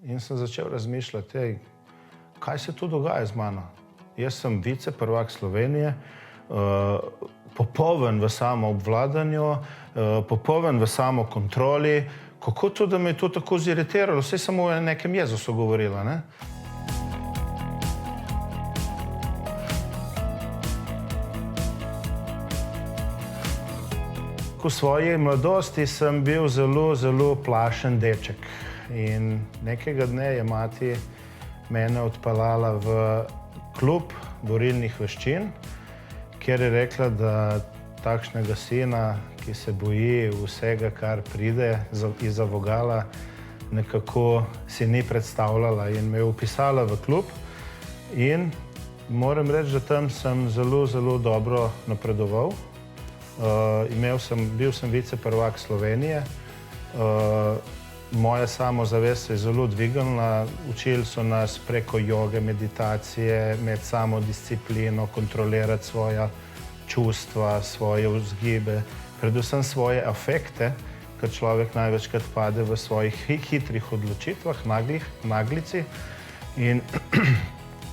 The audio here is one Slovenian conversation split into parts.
in sem začel razmišljati, kaj se tu dogaja z mano. Jaz sem viceprvak Slovenije, popoln v samoobvladanju, popoln v samokontroli. Kako to, da me je to tako ziritiralo? Saj samo o nekem Jezusu govorila, ne? V svoji mladosti sem bil zelo plašen deček. In nekega dne je mati mene odpeljala v klub borilnih veščin, kjer je rekla, da takšnega sina, ki se boji vsega, kar pride izza vogala, nekako si ni predstavljala in me je vpisala v klub. In moram reči, da tam sem zelo dobro napredoval. Bil sem viceprvak Slovenije. Moja samozavest se je zelo dvignila. Učili so nas preko joge, meditacije, imeti samodisciplino, kontrolirati svoja čustva, svoje vzgibe, predvsem svoje afekte, ker človek največkrat pade v svojih hitrih odločitvah, naglici. In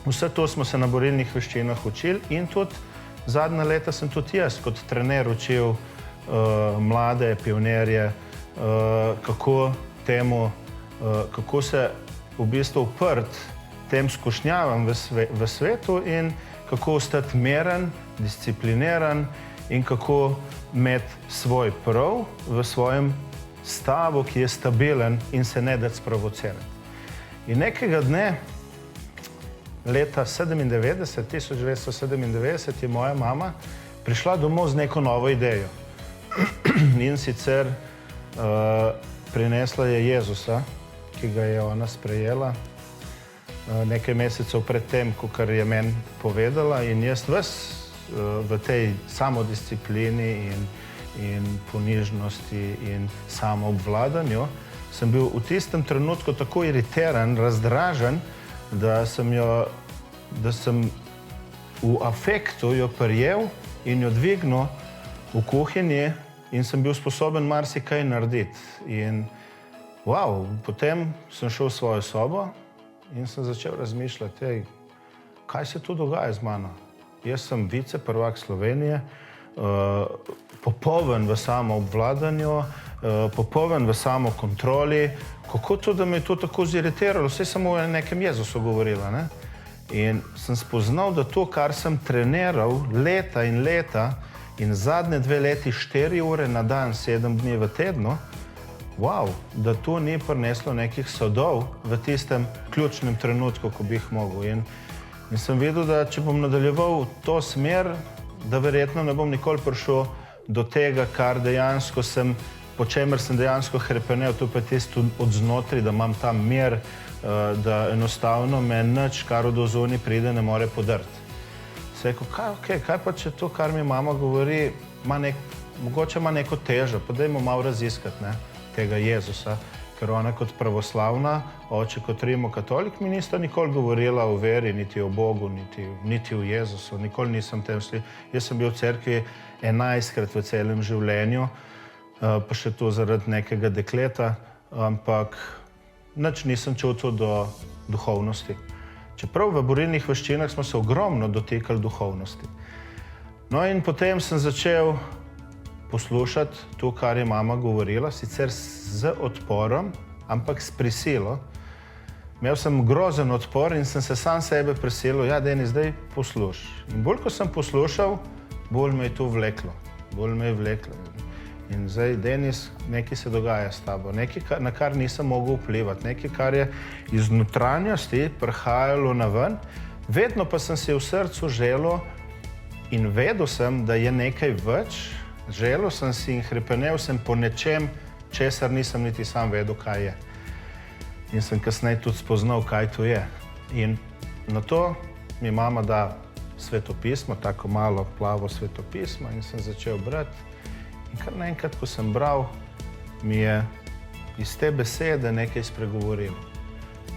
vse to smo se na borilnih veščinah učili in tudi zadnja leta sem tudi jaz kot trener učil mlade pionirje, kako se v bistvu uprt tem skušnjavam v svetu in kako ostati miren, discipliniran in kako imeti svoj prav v svojem stavu, ki je stabilen in se ne dati sprovocirati. In nekega dne, leta 1997, je moja mama prišla domov z neko novo idejo. In sicer prinesla je Jezusa, ki ga je ona sprejela nekaj mesecev pred tem, kar je meni povedala. In jaz ves v tej samodisciplini in ponižnosti in samoobvladanju sem bil v tistem trenutku tako iritiran, razdražen, da sem v afektu jo prijel in jo dvignil v kuhinji in sem bil sposoben marsikaj narediti. In potem sem šel v svojo sobo in sem začel razmišljati, kaj se tu dogaja z mano. Jaz sem viceprvak Slovenije, popoln v samoobvladanju, popoln v samokontroli. Kako to, da me je to tako ziritiralo? Saj samo o nekem Jezusu govorila, ne? In sem spoznal, da to, kar sem treniral leta in leta in zadnje 2 leti 4 ure na dan, 7 dni v tednu, da to ni prineslo nekih sadov v tistem ključnem trenutku, ko bi jih mogel. In sem videl, da če bom nadaljeval to smer, da verjetno ne bom nikoli prišel do tega, po čemer sem dejansko hrepenel, to pa je tisto od znotri, da imam ta mir, da enostavno me nič, kar od ozoni pride, ne more podrti. Se rekel, kaj pa če to, kar mi mama govori, mogoče ima neko težo, pa dajmo malo raziskati, ne, tega Jezusa, ker ona kot pravoslavna, oče kot rimokatolik, mi nista nikoli govorila o veri, niti o Bogu, niti o Jezusu, nikoli nisem tem slišal. Jaz sem bil v cerkvi 11-krat v celem življenju, pa še to zaradi nekega dekleta, ampak nič nisem čutil do duhovnosti. Čeprav v borilnih veščinah smo se ogromno dotikali duhovnosti. No in potem sem začel poslušati to, kar je mama govorila, sicer z odporom, ampak s prisilo. Imel sem grozen odpor in sem se sam sebe prisilil, Denis, zdaj poslušaj. In bolj, ko sem poslušal, bolj me je to vleklo. In zdaj, Denis, nekaj se dogaja s tabo, nekaj, na kar nisem mogel vplivati, nekaj, kar je iz notranjosti prihajalo na ven. Vedno pa sem si v srcu želel in vedel sem, da je nekaj več. Želel sem si in hrepenel sem po nečem, česar nisem niti sam vedel, kaj je. In sem kasneje tudi spoznal, kaj to je. In na to mi mama da svetopismo, tako malo plavo svetopismo, in sem začel brati. In kar naenkrat, ko sem bral, mi je iz te besede nekaj spregovorilo.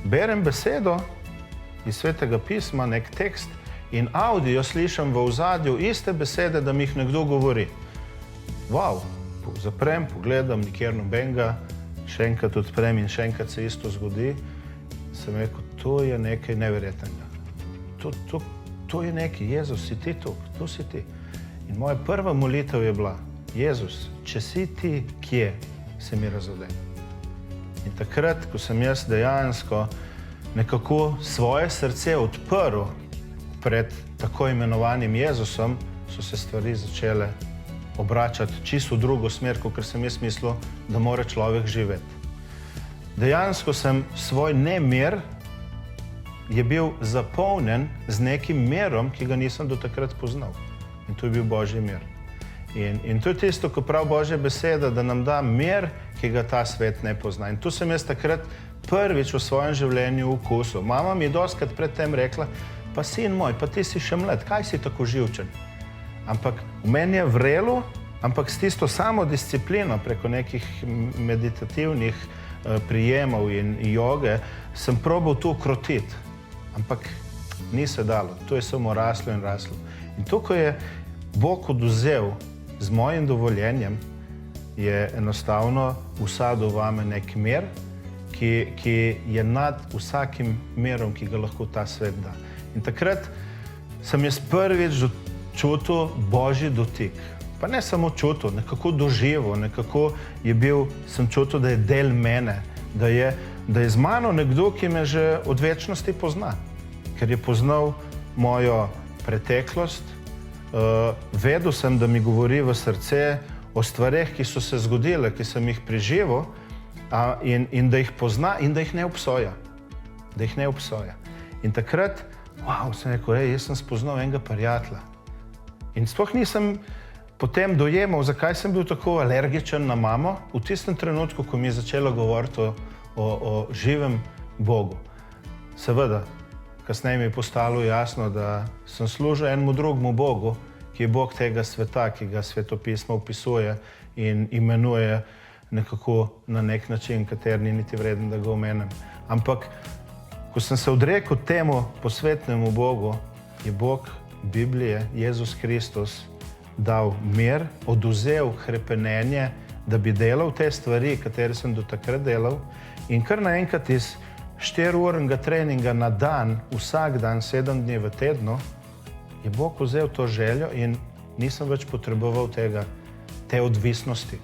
Berem besedo iz svetega pisma, nek tekst, in audio slišam v ozadju iste besede, da mi jih nekdo govori. Zaprem, pogledam, nikjer nobenega, še enkrat odprem in še enkrat se isto zgodi. sem rekel, to je nekaj neverjetnega. To je nekaj, Jezus, si ti tu si ti. In moja prva molitev je bila, Jezus, če si ti, kje se mi razodej. In takrat, ko sem jaz dejansko nekako svoje srce odprl pred tako imenovanim Jezusom, so se stvari začele obračati čisto v drugo smer, kot sem jaz mislil, da mora človek živeti. Dejansko sem svoj nemir je bil zapolnjen z nekim mirom, ki ga nisem do takrat poznal. In to je bil Božji mir. In to je tisto, ko prav Božja beseda, da nam da mir, ki ga ta svet ne pozna. In tu sem jaz takrat prvič v svojem življenju okusil. Mama mi je dostikrat pred tem rekla, pa sin moj, pa ti si še mlad, kaj si tako živčen? Ampak v meni je vrelo, ampak s tisto samo disciplino preko nekih meditativnih prijemov in joge sem probal to ukrotiti. Ampak ni se dalo, to je samo raslo in raslo. In to, ko je Bog oduzel z mojim dovoljenjem, je enostavno usadil vame nek mir, ki je nad vsakim mirom, ki ga lahko ta svet da. In takrat sem jaz prvič čutil Božji dotik. Pa ne samo čutil, nekako doživel, nekako sem čutil, da je del mene, da je z mano nekdo, ki me že od večnosti pozna. Ker je poznal mojo preteklost, vedel sem, da mi govori v srce o stvareh, ki so se zgodile, ki sem jih preživel, in da jih pozna in da jih ne obsoja. Da jih ne obsoja. In takrat, sem rekel, jaz sem spoznal enega prijatelja. In sploh nisem potem dojemal, zakaj sem bil tako alergičen na mamo v tistem trenutku, ko mi je začela govoriti o živem Bogu. Seveda, kasneje mi je postalo jasno, da sem služil enemu drugemu Bogu, ki je Bog tega sveta, ki ga Svetopismo opisuje in imenuje nekako na nek način, kateri ni niti vreden, da ga omenim. Ampak, ko sem se odrekel temu posvetnemu Bogu, je Bog Biblije, Jezus Kristus, dal mir, oduzel hrepenenje, da bi delal te stvari, katere sem do takrat delal, in kar naenkrat iz 4-urnega treninga na dan, vsak dan, 7 dni v tednu, je Bog vzel to željo in nisem več potreboval te odvisnosti.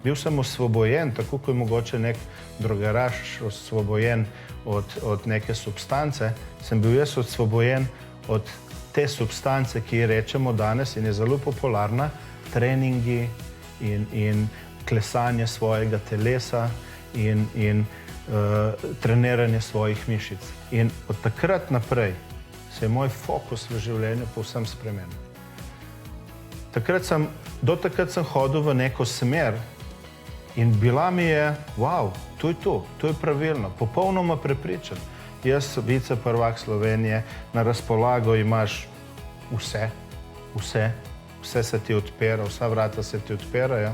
Bil sem osvobojen, tako kot je mogoče nek drogeraš osvobojen od neke substance, sem bil jaz osvobojen od te substance, ki ji rečemo danes in je zelo popularna, treningi in klesanje svojega telesa in treniranje svojih mišic. In od takrat naprej se je moj fokus v življenju povsem spremenil. Do takrat sem hodil v neko smer in bila mi je, to je pravilno, popolnoma prepričan. Jaz, viceprvak Slovenije, na razpolago imaš vse se ti odpira, vsa vrata se ti odpirajo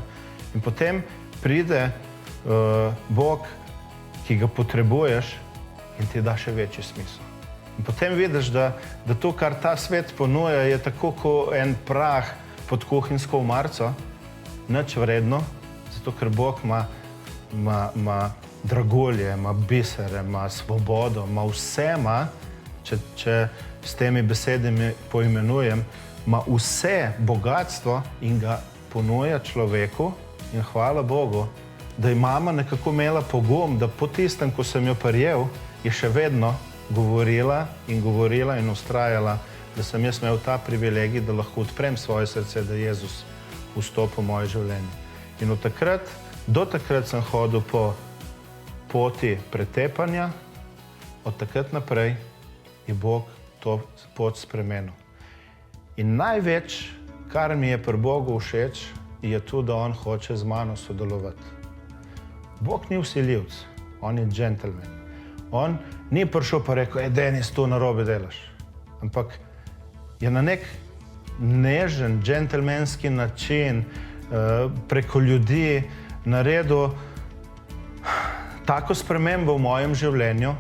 in potem pride Bog, ki ga potrebuješ in ti da še večji smisel. In potem vidiš, da to, kar ta svet ponuja, je tako kot en prah pod kuhinjsko omarico, nič vredno, zato ker Bog ima dragulje, ima bisere, ima svobodo, ima vse, če s temi besedami poimenujem, ima vse bogatstvo in ga ponuja človeku in hvala Bogu, da je mama nekako imela pogum, da po tistem, ko sem jo prijel, je še vedno govorila in ustrajala, da sem jaz imel ta privilegij, da lahko odprem svoje srce, da Jezus vstopi v moje življenje. In do takrat sem hodil po poti pretepanja, od takrat naprej je Bog to pot spremenil. In največ, kar mi je pri Bogu všeč, je to, da on hoče z mano sodelovati. Bog ni vsiljivc, on je džentelmen. On ni prišel pa rekel, Denis, to narobe delaš. Ampak je na nek nežen, džentelmenski način preko ljudi naredil tako spremembo v mojem življenju,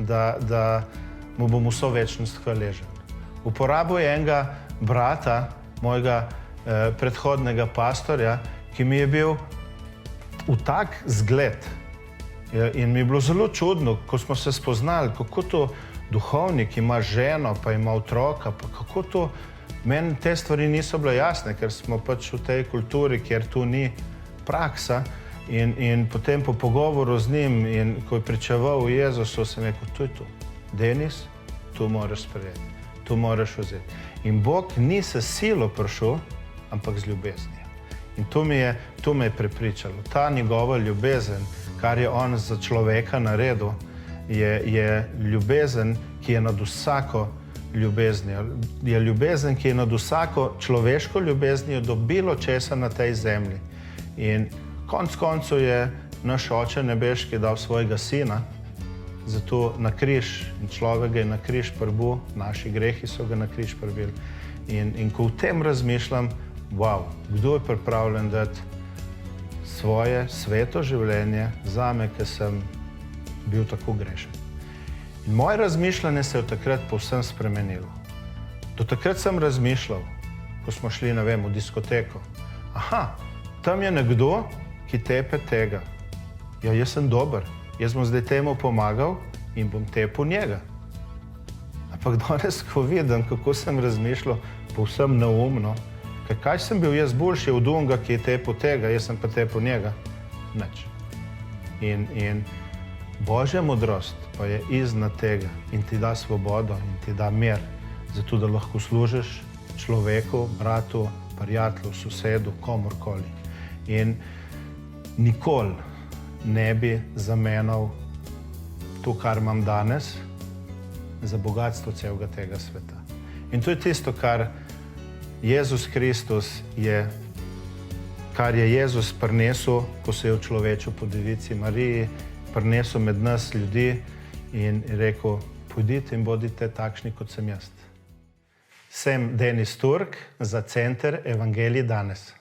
da mu bom vso večnost hvaležen. Uporabil je enega brata, mojega predhodnega pastorja, ki mi je bil v tak zgled In mi je bilo zelo čudno, ko smo se spoznali, kako to duhovnik ima ženo, pa ima otroka, pa kako to, meni te stvari niso bile jasne, ker smo pač v tej kulturi, kjer tu ni praksa. In potem po pogovoru z njim in ko je pričeval o Jezusu, sem rekel, to je to. Denis, to moraš sprejeti, to moraš vzeti. In Bog ni se silo prišel, ampak z ljubeznijo. In to me je prepričalo. Ta njegova ljubezen, kar je on za človeka naredil, je ljubezen, ki je nad vsako ljubeznijo. Je ljubezen, ki je nad vsako človeško ljubeznijo do bilo česa na tej zemlji. In konec koncev je naš Oče nebeški dal svojega sina, zato na križ, in človek ga je na križ pribil, naši grehi so ga na križ pribili. In ko v tem razmišljam, wow, kdo je pripravljen dati svoje sveto življenje zame, ker sem bil tako grešen. In moje razmišljanje se je od takrat povsem spremenilo. Do takrat sem razmišljal, ko smo šli, ne vem, v diskoteko. Aha, tam je nekdo, ki tepe tega. Ja, jaz sem dober, jaz bom zdaj temu pomagal in bom tepel njega. Ampak danes, ko vidim, kako sem razmišljal, povsem neumno, ker kaj sem bil jaz boljši od onega, ki je tepel tega, jaz sem pa tepel njega? Nič. In Božja modrost pa je iznad tega in ti da svobodo in ti da mir, zato da lahko služiš človeku, bratu, prijatelju, sosedu, komorkoli. In nikoli ne bi zamenjal to, kar imam danes, za bogatstvo celega tega sveta. In to je tisto, kar Jezus Kristus je, kar je Jezus prinesel, ko se je učlovečil po devici Mariji, prinesel med nas ljudi in rekel, pojdite in bodite takšni, kot sem jaz. Sem Denis Turk za Center Evangelij danes.